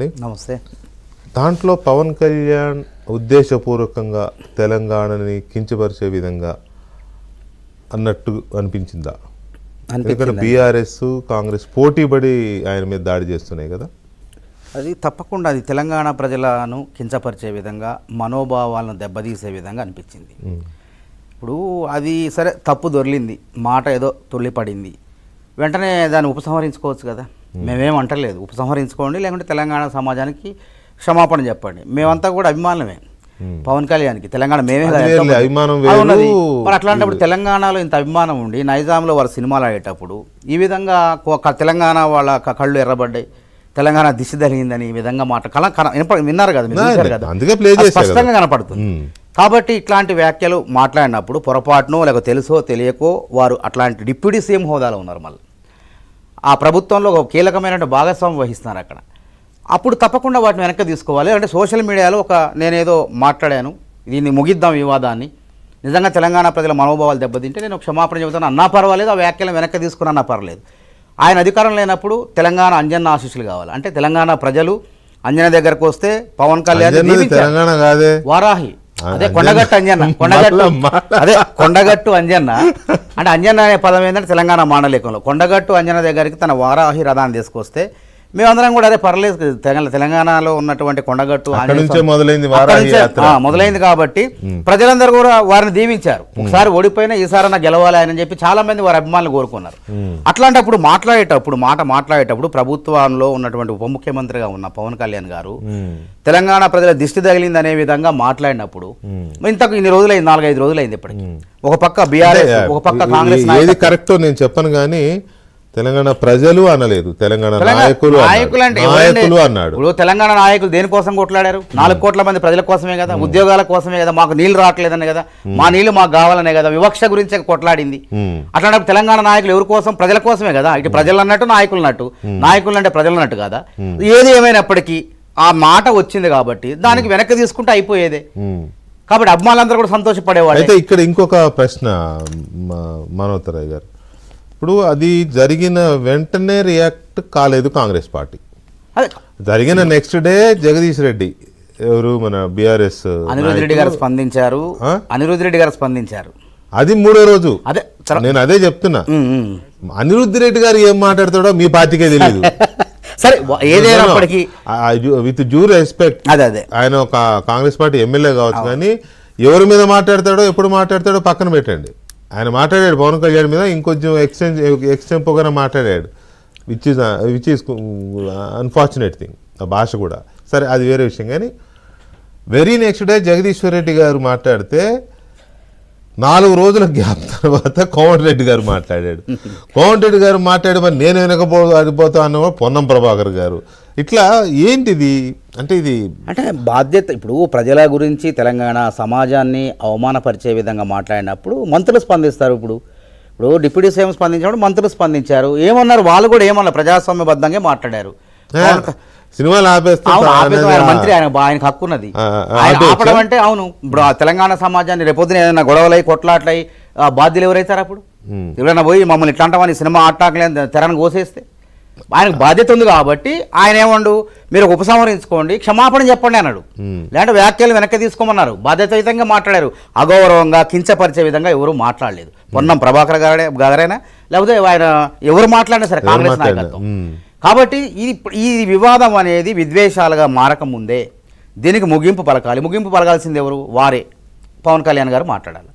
అండి. నమస్తే. దాంట్లో పవన్ కళ్యాణ్ ఉద్దేశపూర్వకంగా తెలంగాణని కించపరిచే విధంగా అన్నట్టు అనిపించిందా? ఎందుకంటే బీఆర్ఎస్ కాంగ్రెస్ పోటీపడి ఆయన మీద దాడి చేస్తున్నాయి కదా. అది తప్పకుండా అది తెలంగాణ ప్రజలను కించపరిచే విధంగా మనోభావాలను దెబ్బతీసే విధంగా అనిపించింది. ఇప్పుడు అది సరే తప్పు దొర్లింది, మాట ఏదో తొల్లిపడింది, వెంటనే దాన్ని ఉపసంహరించుకోవచ్చు కదా. మేమేం అంటలేదు, ఉపసంహరించుకోండి, లేకుంటే తెలంగాణ సమాజానికి క్షమాపణ చెప్పండి. మేమంతా కూడా అభిమానమే పవన్ కళ్యాణ్కి, తెలంగాణ మేమే ఉన్నది. మరి అట్లాంటప్పుడు తెలంగాణలో ఇంత అభిమానం ఉండి నైజాంలో వారు సినిమాలు ఆడేటప్పుడు ఈ విధంగా తెలంగాణ వాళ్ళ కళ్ళు ఎర్రబడ్డాయి, తెలంగాణ దిశ జరిగిందని ఈ విధంగా మాట విన్నారు కదా, మీరు కదా, స్పష్టంగా కనపడుతుంది. కాబట్టి ఇట్లాంటి వ్యాఖ్యలు మాట్లాడినప్పుడు పొరపాటునో లేక తెలుసో తెలియకో వారు అట్లాంటి డిప్యూటీ సీఎం హోదాలో ఉన్నారు, మళ్ళీ ఆ ప్రభుత్వంలో ఒక కీలకమైన భాగస్వామ్యం వహిస్తున్నారు అక్కడ. అప్పుడు తప్పకుండా వాటిని వెనక్కి తీసుకోవాలి. అంటే సోషల్ మీడియాలో నేనేదో మాట్లాడాను, దీన్ని ముగిద్దాం వివాదాన్ని, నిజంగా తెలంగాణ ప్రజల మనోభావాలు దెబ్బతింటే నేను క్షమాపణ చెబుతాను అన్నా పర్వాలేదు, ఆ వ్యాఖ్యలను వెనక్కి తీసుకున్నా పర్వాలేదు. ఆయన అధికారం లేనప్పుడు తెలంగాణ అంజన్న ఆశీస్సులు కావాలి అంటే తెలంగాణ ప్రజలు అంజన దగ్గరకు వస్తే పవన్ కళ్యాణ్ తెలంగాణ కాదే వారాహి, అదే కొండగట్టు అంజన్న, కొండగట్టు అంజన్న అంటే అంజన్న అనే పదం ఏంటంటే తెలంగాణ మాండలికంలో కొండగట్టు అంజన దగ్గరికి తన వారాహి రథాన్ని తీసుకొస్తే మేమందరం కూడా అదే పర్లేదు, తెలంగాణలో ఉన్నటువంటి కొండగట్టు మొదలైంది కాబట్టి ప్రజలందరూ కూడా వారిని దీవించారు. ఒకసారి ఓడిపోయినా ఈసారి గెలవాలి అని చెప్పి చాలా మంది వారి అభిమానులు కోరుకున్నారు. అట్లాంటప్పుడు మాట్లాడేటప్పుడు ప్రభుత్వంలో ఉన్నటువంటి ఉప ముఖ్యమంత్రిగా ఉన్న పవన్ కళ్యాణ్ గారు తెలంగాణ ప్రజల దిష్టి తగిలింది అనే విధంగా మాట్లాడినప్పుడు ఇంతకు ఇన్ని రోజులైంది, 4-5 రోజులైంది ఇప్పటికి. ఒక పక్క బీఆర్ఎస్, ఒక పక్క కాంగ్రెస్. ఏది కరెక్టో నేను చెప్పను కానీ తెలంగాణ ప్రజలు అనలేదు, తెలంగాణ నాయకులు అన్నాడు. ఇప్పుడు తెలంగాణ నాయకులు దేనికోసం కొట్లాడారు? 4 కోట్ల మంది ప్రజల కోసమే కదా, ఉద్యోగాల కోసమే కదా, మాకు నీళ్లు రావట్లేదనే కదా, మా నీళ్లు మాకు కావాలనే కదా, వివక్ష గురించి కొట్లాడింది. అట్లాంటి తెలంగాణ నాయకులు ఎవరి కోసం? ప్రజల కోసమే కదా. ఇటు ప్రజలు అన్నట్టు నాయకులు అన్నట్టు, నాయకులు అంటే ప్రజలు అన్నట్టు కదా. ఏది ఏమైనప్పటికీ ఆ మాట వచ్చింది కాబట్టి దానికి వెనక్కి తీసుకుంటే అయిపోయేదే. కాబట్టి అభిమానులందరూ కూడా సంతోషపడేవాళ్ళు. అయితే ఇక్కడ ఇంకొక ప్రశ్న మనోహర్ గారు, ఇప్పుడు అది జరిగిన వెంటనే రియాక్ట్ కాలేదు కాంగ్రెస్ పార్టీ. జరిగిన నెక్స్ట్ డే జగదీష్ రెడ్డి ఎవరు మన బీఆర్ఎస్ అనిరుద్ రెడ్డి గారు స్పందించారు. అది 3వ రోజు. నేను అదే చెప్తున్నా, అనిరుద్ రెడ్డి గారు ఏం మాట్లాడతాడో మీ పార్టీకే తెలియదు. సరే ఏదైనప్పటికీ విత్ డ్యూ రెస్పెక్ట్, ఆయన ఒక కాంగ్రెస్ పార్టీ ఎమ్మెల్యే కావచ్చు, కానీ ఎవరి మీద మాట్లాడతాడో ఎప్పుడు మాట్లాడతాడో పక్కన పెట్టండి. ఆయన మాట్లాడాడు పవన్ కళ్యాణ్ మీద, ఇంకొంచెం ఎక్స్టెంపోగానే మాట్లాడాడు, విచ్ ఈస్ అన్ఫార్చునేట్ థింగ్. ఆ భాష కూడా సరే, అది వేరే విషయం. కానీ very next day Jagadishwar Reddy గారు మాట్లాడితే 4 రోజుల గ్యాప్ తర్వాత కోమటిరెడ్డి గారు మాట్లాడాడు. కోమటిరెడ్డి గారు మాట్లాడి మరి నేను వెనకపోతా అన్న పొన్నం ప్రభాకర్ గారు. ఇట్లా ఏంటిది అంటే ఇది అంటే బాధ్యత. ఇప్పుడు ప్రజల గురించి తెలంగాణ సమాజాన్ని అవమానపరిచే విధంగా మాట్లాడినప్పుడు మంత్రులు స్పందిస్తారు. ఇప్పుడు డిప్యూటీ సీఎం స్పందించినప్పుడు మంత్రులు స్పందించారు. ఏమన్నారు వాళ్ళు కూడా? ఏమన్నారు? ప్రజాస్వామ్యబద్ధంగా మాట్లాడారు. సినిమాలు మంత్రి ఆయనకు హక్కు ఉన్నది. ఆపడం అంటే అవును. ఇప్పుడు తెలంగాణ సమాజాన్ని రేపొద్దున ఏదైనా గొడవలై కొట్లాట్లయి బాధ్యులు ఎవరైతారు? అప్పుడు ఎవరైనా పోయి మమ్మల్ని ఇట్లాంటి సినిమా ఆటాకలే తెరను కోసేస్తే ఆయనకు బాధ్యత ఉంది కాబట్టి ఆయన ఏమండు, మీరు ఉపసంహరించుకోండి, క్షమాపణ చెప్పండి అన్నాడు. లేదంటే వ్యాఖ్యలు వెనక్కి తీసుకోమన్నారు. బాధ్యతాయుతంగా మాట్లాడారు. అగౌరవంగా కించపరిచే విధంగా ఎవరు మాట్లాడలేదు. పొన్నం ప్రభాకర్ గారైనా లేకపోతే ఆయన ఎవరు మాట్లాడినా సరే కాంగ్రెస్ నాయకత్వం. కాబట్టి ఈ వివాదం అనేది విద్వేషాలుగా మారకముందే దీనికి ముగింపు పలకాలి. ముగింపు పలకాల్సింది ఎవరు? వారే. పవన్ కళ్యాణ్ గారు మాట్లాడాలి.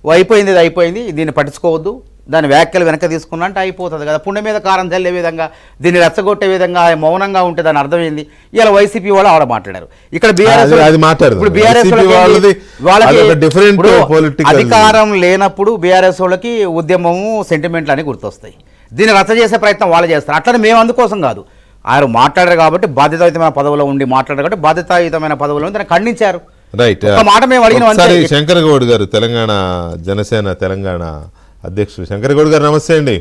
అయిపోయింది, ఇది అయిపోయింది, దీన్ని పట్టించుకోవద్దు, దాని వ్యాఖ్యలు వెనక తీసుకున్నా అంటే అయిపోతుంది కదా. పుండె మీద కారం చల్లే విధంగా, దీన్ని రెచ్చగొట్టే విధంగా మౌనంగా ఉంటే దాని అర్థమైంది. ఇలా వైసీపీ వాళ్ళు ఆవిడ మాట్లాడారు. ఇక్కడ అధికారం లేనప్పుడు బీఆర్ఎస్ వాళ్ళకి ఉద్యమము, సెంటిమెంట్లు అని గుర్తొస్తాయి. దీన్ని రచ్చ చేసే ప్రయత్నం వాళ్ళు చేస్తారు. అట్లనే మేము అందుకోసం కాదు, ఆయన మాట్లాడారు కాబట్టి బాధ్యతాయుతమైన పదవిలో ఉండి మాట్లాడారు కాబట్టి బాధ్యతాయుతమైన పదవిలో ఉండి దాన్ని ఖండించారు. రైట్. మాట మేము అడిగిన శంకర్ గౌడ్ గారు తెలంగాణ జనసేన తెలంగాణ అధ్యక్షులు శంకర్ గౌడ్ గారు, నమస్తే అండి.